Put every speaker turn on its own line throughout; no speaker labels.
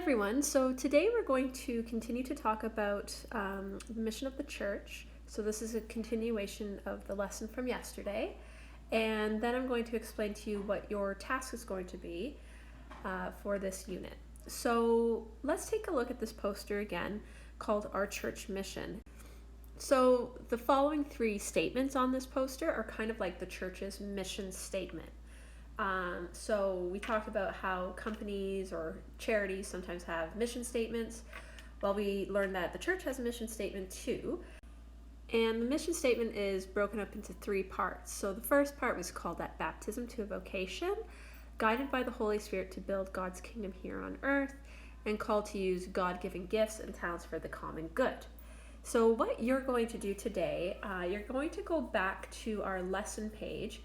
everyone. So today we're going to continue to talk about the mission of the church. So this is a continuation of the lesson from yesterday. And then I'm going to explain to you what your task is going to be for this unit. So let's take a look at this poster again called Our Church Mission. So the following three statements on this poster are kind of like the church's mission statement. So we talked about how companies or charities sometimes have mission statements. Well, we learned that the church has a mission statement too. And the mission statement is broken up into three parts. So the first part was called that baptism to a vocation, guided by the Holy Spirit to build God's kingdom here on earth, and called to use God-given gifts and talents for the common good. So what you're going to do today, you're going to go back to our lesson page,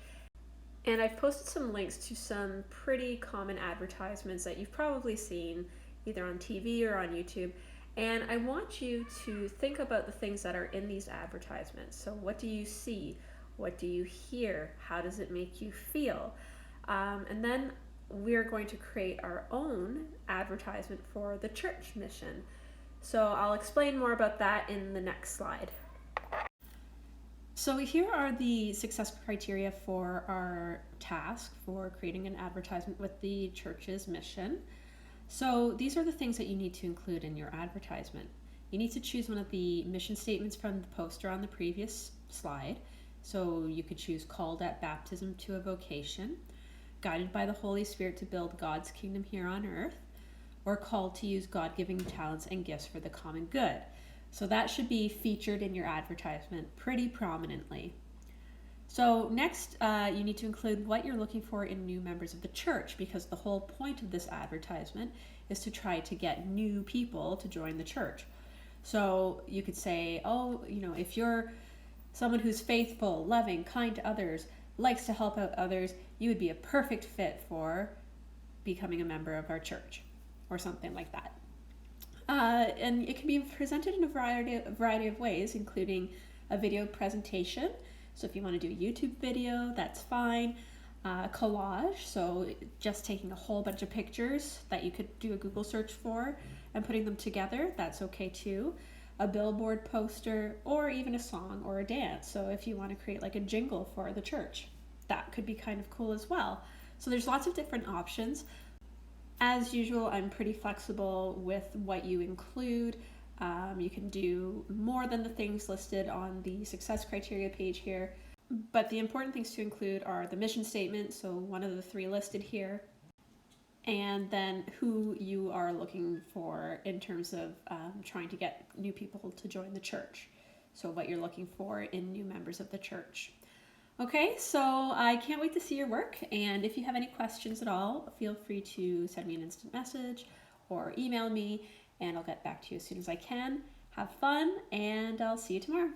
and I've posted some links to some pretty common advertisements that you've probably seen either on TV or on YouTube. And I want you to think about the things that are in these advertisements. So what do you see? What do you hear? How does it make you feel? And then we're going to create our own advertisement for the church mission. So I'll explain more about that in the next slide. So here are the success criteria for our task for creating an advertisement with the church's mission. So these are the things that you need to include in your advertisement. You need to choose one of the mission statements from the poster on the previous slide. So you could choose called at baptism to a vocation, guided by the Holy Spirit to build God's kingdom here on earth, or called to use God-given talents and gifts for the common good. So that should be featured in your advertisement pretty prominently. So next, you need to include what you're looking for in new members of the church, because the whole point of this advertisement is to try to get new people to join the church. So you could say, if you're someone who's faithful, loving, kind to others, likes to help out others, you would be a perfect fit for becoming a member of our church, or something like that. And it can be presented in a variety of ways, including a video presentation. So if you want to do a YouTube video, that's fine. Collage, so just taking a whole bunch of pictures that you could do a Google search for and putting them together, that's okay too. A billboard poster, or even a song or a dance. So if you want to create like a jingle for the church, that could be kind of cool as well. So there's lots of different options. As usual, I'm pretty flexible with what you include. You can do more than the things listed on the success criteria page here. But the important things to include are the mission statement, so one of the three listed here, and then who you are looking for in terms of trying to get new people to join the church. So what you're looking for in new members of the church. Okay, so I can't wait to see your work, and if you have any questions at all, feel free to send me an instant message or email me, and I'll get back to you as soon as I can. Have fun, and I'll see you tomorrow.